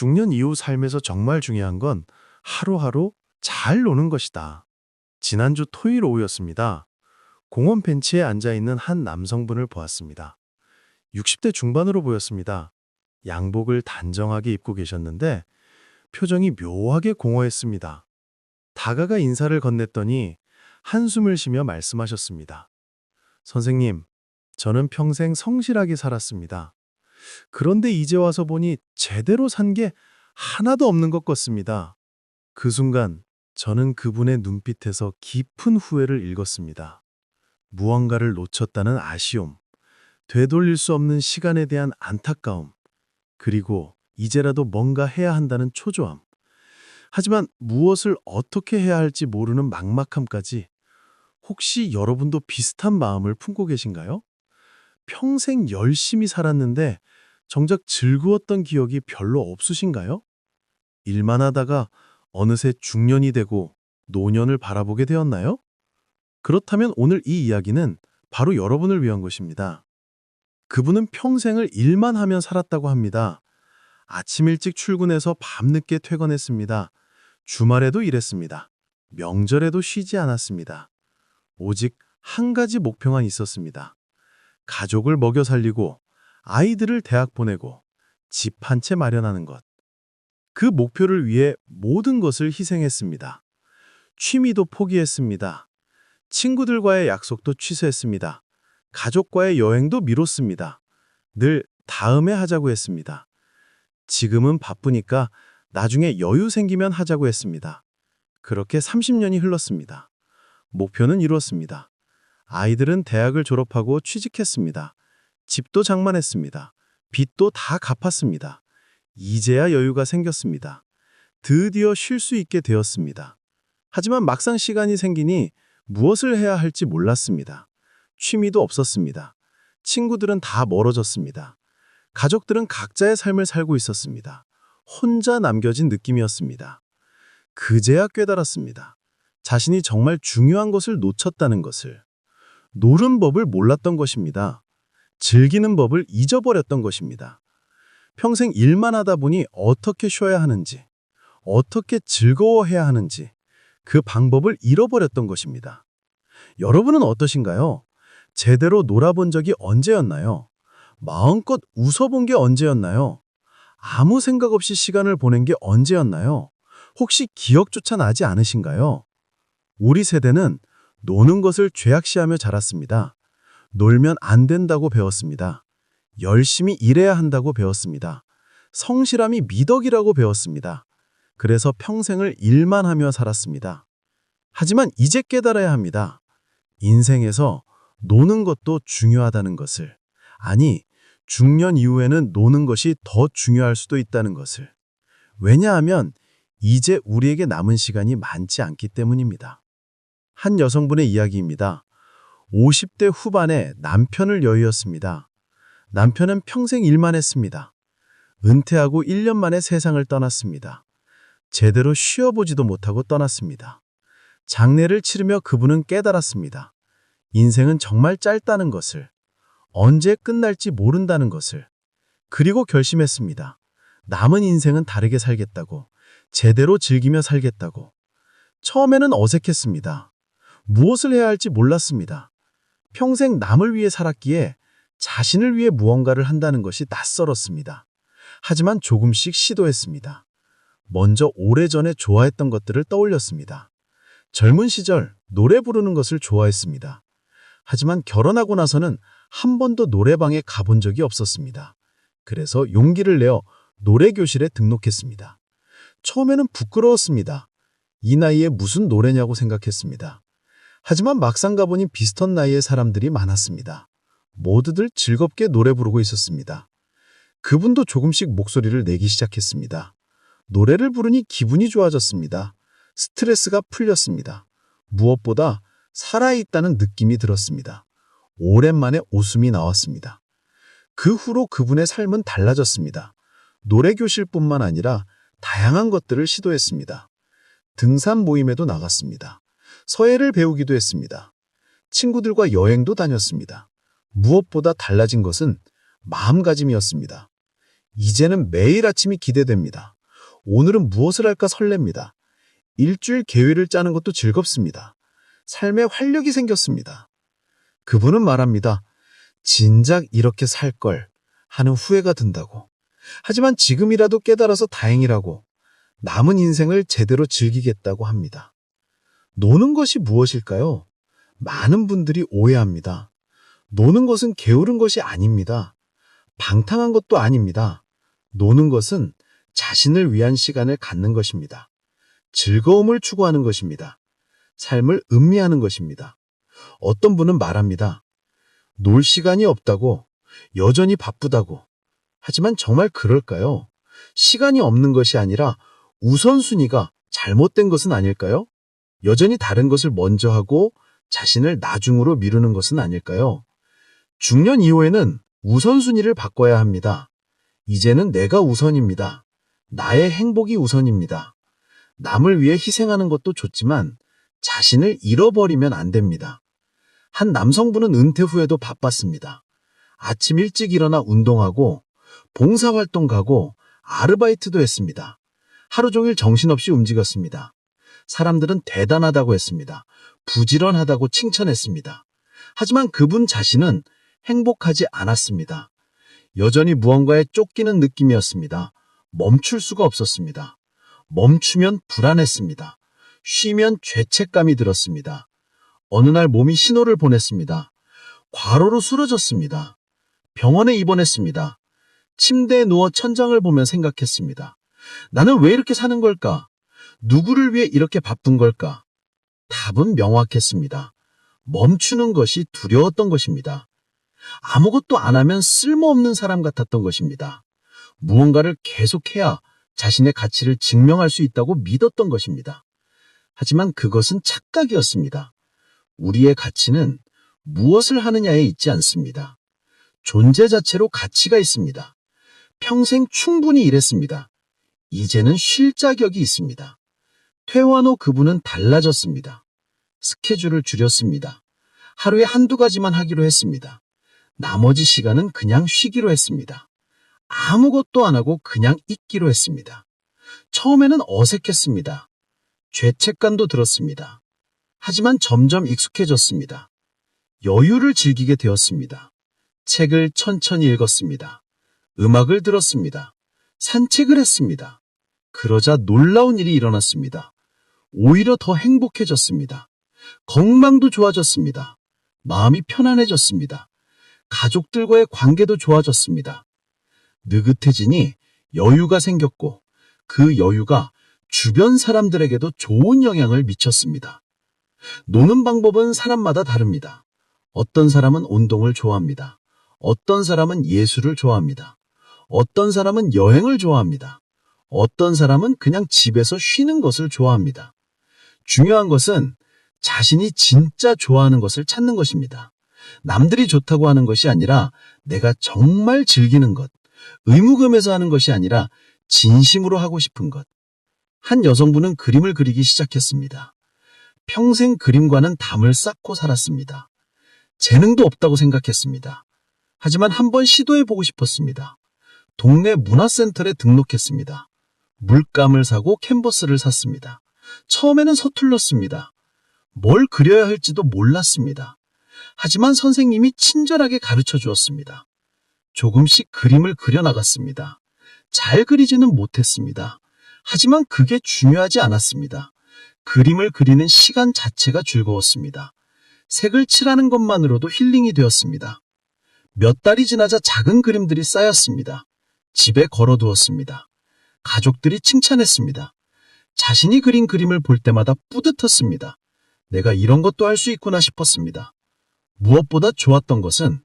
중년 이후 삶에서 정말 중요한 건 하루하루 잘 노는 것이다. 지난주 토요일 오후였습니다. 공원 벤치에 앉아 있는 한 남성분을 보았습니다. 60대 중반으로 보였습니다. 양복을 단정하게 입고 계셨는데 표정이 묘하게 공허했습니다. 다가가 인사를 건넸더니 한숨을 쉬며 말씀하셨습니다. 선생님, 저는 평생 성실하게 살았습니다. 그런데 이제 와서 보니 제대로 산 게 하나도 없는 것 같습니다. 그 순간 저는 그분의 눈빛에서 깊은 후회를 읽었습니다. 무언가를 놓쳤다는 아쉬움, 되돌릴 수 없는 시간에 대한 안타까움, 그리고 이제라도 뭔가 해야 한다는 초조함. 하지만 무엇을 어떻게 해야 할지 모르는 막막함까지. 혹시 여러분도 비슷한 마음을 품고 계신가요? 평생 열심히 살았는데 정작 즐거웠던 기억이 별로 없으신가요? 일만 하다가 어느새 중년이 되고 노년을 바라보게 되었나요? 그렇다면 오늘 이 이야기는 바로 여러분을 위한 것입니다. 그분은 평생을 일만 하며 살았다고 합니다. 아침 일찍 출근해서 밤늦게 퇴근했습니다. 주말에도 일했습니다. 명절에도 쉬지 않았습니다. 오직 한 가지 목표만 있었습니다. 가족을 먹여 살리고 아이들을 대학 보내고 집 한 채 마련하는 것. 그 목표를 위해 모든 것을 희생했습니다. 취미도 포기했습니다. 친구들과의 약속도 취소했습니다. 가족과의 여행도 미뤘습니다. 늘 다음에 하자고 했습니다. 지금은 바쁘니까 나중에 여유 생기면 하자고 했습니다. 그렇게 30년이 흘렀습니다. 목표는 이루었습니다. 아이들은 대학을 졸업하고 취직했습니다. 집도 장만했습니다. 빚도 다 갚았습니다. 이제야 여유가 생겼습니다. 드디어 쉴 수 있게 되었습니다. 하지만 막상 시간이 생기니 무엇을 해야 할지 몰랐습니다. 취미도 없었습니다. 친구들은 다 멀어졌습니다. 가족들은 각자의 삶을 살고 있었습니다. 혼자 남겨진 느낌이었습니다. 그제야 깨달았습니다. 자신이 정말 중요한 것을 놓쳤다는 것을. 노는 법을 몰랐던 것입니다. 즐기는 법을 잊어버렸던 것입니다. 평생 일만 하다 보니 어떻게 쉬어야 하는지, 어떻게 즐거워해야 하는지 그 방법을 잃어버렸던 것입니다. 여러분은 어떠신가요? 제대로 놀아본 적이 언제였나요? 마음껏 웃어본 게 언제였나요? 아무 생각 없이 시간을 보낸 게 언제였나요? 혹시 기억조차 나지 않으신가요? 우리 세대는 노는 것을 죄악시하며 자랐습니다. 놀면 안 된다고 배웠습니다. 열심히 일해야 한다고 배웠습니다. 성실함이 미덕이라고 배웠습니다. 그래서 평생을 일만 하며 살았습니다. 하지만 이제 깨달아야 합니다. 인생에서 노는 것도 중요하다는 것을. 아니, 중년 이후에는 노는 것이 더 중요할 수도 있다는 것을. 왜냐하면 이제 우리에게 남은 시간이 많지 않기 때문입니다. 한 여성분의 이야기입니다. 50대 후반에 남편을 여의었습니다. 남편은 평생 일만 했습니다. 은퇴하고 1년 만에 세상을 떠났습니다. 제대로 쉬어보지도 못하고 떠났습니다. 장례를 치르며 그분은 깨달았습니다. 인생은 정말 짧다는 것을, 언제 끝날지 모른다는 것을. 그리고 결심했습니다. 남은 인생은 다르게 살겠다고, 제대로 즐기며 살겠다고. 처음에는 어색했습니다. 무엇을 해야 할지 몰랐습니다. 평생 남을 위해 살았기에 자신을 위해 무언가를 한다는 것이 낯설었습니다. 하지만 조금씩 시도했습니다. 먼저 오래전에 좋아했던 것들을 떠올렸습니다. 젊은 시절 노래 부르는 것을 좋아했습니다. 하지만 결혼하고 나서는 한 번도 노래방에 가본 적이 없었습니다. 그래서 용기를 내어 노래교실에 등록했습니다. 처음에는 부끄러웠습니다. 이 나이에 무슨 노래냐고 생각했습니다. 하지만 막상 가보니 비슷한 나이의 사람들이 많았습니다. 모두들 즐겁게 노래 부르고 있었습니다. 그분도 조금씩 목소리를 내기 시작했습니다. 노래를 부르니 기분이 좋아졌습니다. 스트레스가 풀렸습니다. 무엇보다 살아있다는 느낌이 들었습니다. 오랜만에 웃음이 나왔습니다. 그 후로 그분의 삶은 달라졌습니다. 노래교실뿐만 아니라 다양한 것들을 시도했습니다. 등산 모임에도 나갔습니다. 서예를 배우기도 했습니다. 친구들과 여행도 다녔습니다. 무엇보다 달라진 것은 마음가짐이었습니다. 이제는 매일 아침이 기대됩니다. 오늘은 무엇을 할까 설렙니다. 일주일 계획을 짜는 것도 즐겁습니다. 삶에 활력이 생겼습니다. 그분은 말합니다. 진작 이렇게 살 걸 하는 후회가 든다고. 하지만 지금이라도 깨달아서 다행이라고. 남은 인생을 제대로 즐기겠다고 합니다. 노는 것이 무엇일까요? 많은 분들이 오해합니다. 노는 것은 게으른 것이 아닙니다. 방탕한 것도 아닙니다. 노는 것은 자신을 위한 시간을 갖는 것입니다. 즐거움을 추구하는 것입니다. 삶을 음미하는 것입니다. 어떤 분은 말합니다. 놀 시간이 없다고, 여전히 바쁘다고. 하지만 정말 그럴까요? 시간이 없는 것이 아니라 우선순위가 잘못된 것은 아닐까요? 여전히 다른 것을 먼저 하고 자신을 나중으로 미루는 것은 아닐까요? 중년 이후에는 우선순위를 바꿔야 합니다. 이제는 내가 우선입니다. 나의 행복이 우선입니다. 남을 위해 희생하는 것도 좋지만 자신을 잃어버리면 안 됩니다. 한 남성분은 은퇴 후에도 바빴습니다. 아침 일찍 일어나 운동하고 봉사활동 가고 아르바이트도 했습니다. 하루 종일 정신없이 움직였습니다. 사람들은 대단하다고 했습니다. 부지런하다고 칭찬했습니다. 하지만 그분 자신은 행복하지 않았습니다. 여전히 무언가에 쫓기는 느낌이었습니다. 멈출 수가 없었습니다. 멈추면 불안했습니다. 쉬면 죄책감이 들었습니다. 어느 날 몸이 신호를 보냈습니다. 과로로 쓰러졌습니다. 병원에 입원했습니다. 침대에 누워 천장을 보며 생각했습니다. 나는 왜 이렇게 사는 걸까? 누구를 위해 이렇게 바쁜 걸까? 답은 명확했습니다. 멈추는 것이 두려웠던 것입니다. 아무것도 안 하면 쓸모없는 사람 같았던 것입니다. 무언가를 계속해야 자신의 가치를 증명할 수 있다고 믿었던 것입니다. 하지만 그것은 착각이었습니다. 우리의 가치는 무엇을 하느냐에 있지 않습니다. 존재 자체로 가치가 있습니다. 평생 충분히 일했습니다. 이제는 쉴 자격이 있습니다. 퇴원 후 그분은 달라졌습니다. 스케줄을 줄였습니다. 하루에 한두 가지만 하기로 했습니다. 나머지 시간은 그냥 쉬기로 했습니다. 아무것도 안 하고 그냥 있기로 했습니다. 처음에는 어색했습니다. 죄책감도 들었습니다. 하지만 점점 익숙해졌습니다. 여유를 즐기게 되었습니다. 책을 천천히 읽었습니다. 음악을 들었습니다. 산책을 했습니다. 그러자 놀라운 일이 일어났습니다. 오히려 더 행복해졌습니다. 건강도 좋아졌습니다. 마음이 편안해졌습니다. 가족들과의 관계도 좋아졌습니다. 느긋해지니 여유가 생겼고 그 여유가 주변 사람들에게도 좋은 영향을 미쳤습니다. 노는 방법은 사람마다 다릅니다. 어떤 사람은 운동을 좋아합니다. 어떤 사람은 예술을 좋아합니다. 어떤 사람은 여행을 좋아합니다. 어떤 사람은 그냥 집에서 쉬는 것을 좋아합니다. 중요한 것은 자신이 진짜 좋아하는 것을 찾는 것입니다. 남들이 좋다고 하는 것이 아니라 내가 정말 즐기는 것, 의무감에서 하는 것이 아니라 진심으로 하고 싶은 것. 한 여성분은 그림을 그리기 시작했습니다. 평생 그림과는 담을 쌓고 살았습니다. 재능도 없다고 생각했습니다. 하지만 한번 시도해보고 싶었습니다. 동네 문화센터에 등록했습니다. 물감을 사고 캔버스를 샀습니다. 처음에는 서툴렀습니다. 뭘 그려야 할지도 몰랐습니다. 하지만 선생님이 친절하게 가르쳐 주었습니다. 조금씩 그림을 그려나갔습니다. 잘 그리지는 못했습니다. 하지만 그게 중요하지 않았습니다. 그림을 그리는 시간 자체가 즐거웠습니다. 색을 칠하는 것만으로도 힐링이 되었습니다. 몇 달이 지나자 작은 그림들이 쌓였습니다. 집에 걸어두었습니다. 가족들이 칭찬했습니다. 자신이 그린 그림을 볼 때마다 뿌듯했습니다. 내가 이런 것도 할 수 있구나 싶었습니다. 무엇보다 좋았던 것은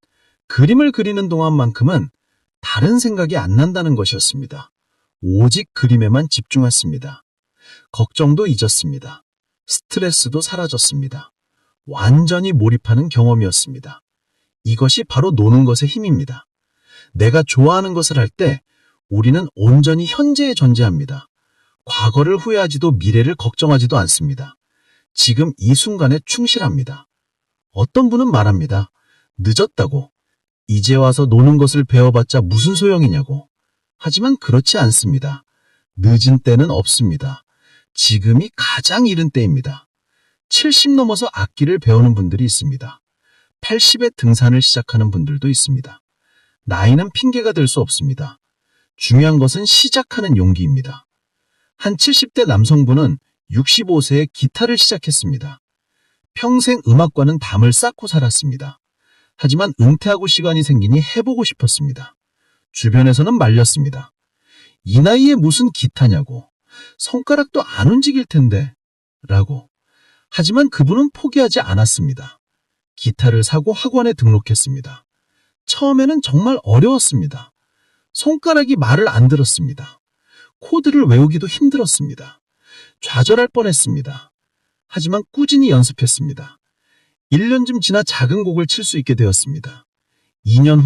그림을 그리는 동안만큼은 다른 생각이 안 난다는 것이었습니다. 오직 그림에만 집중했습니다. 걱정도 잊었습니다. 스트레스도 사라졌습니다. 완전히 몰입하는 경험이었습니다. 이것이 바로 노는 것의 힘입니다. 내가 좋아하는 것을 할 때 우리는 온전히 현재에 존재합니다. 과거를 후회하지도 미래를 걱정하지도 않습니다. 지금 이 순간에 충실합니다. 어떤 분은 말합니다. 늦었다고. 이제 와서 노는 것을 배워봤자 무슨 소용이냐고. 하지만 그렇지 않습니다. 늦은 때는 없습니다. 지금이 가장 이른 때입니다. 70 넘어서 악기를 배우는 분들이 있습니다. 80에 등산을 시작하는 분들도 있습니다. 나이는 핑계가 될 수 없습니다. 중요한 것은 시작하는 용기입니다. 한 70대 남성분은 65세에 기타를 시작했습니다. 평생 음악과는 담을 쌓고 살았습니다. 하지만 은퇴하고 시간이 생기니 해보고 싶었습니다. 주변에서는 말렸습니다. 이 나이에 무슨 기타냐고. 손가락도 안 움직일 텐데. 라고. 하지만 그분은 포기하지 않았습니다. 기타를 사고 학원에 등록했습니다. 처음에는 정말 어려웠습니다. 손가락이 말을 안 들었습니다. 코드를 외우기도 힘들었습니다. 좌절할 뻔했습니다. 하지만 꾸준히 연습했습니다. 1년쯤 지나 작은 곡을 칠 수 있게 되었습니다. 2년 후에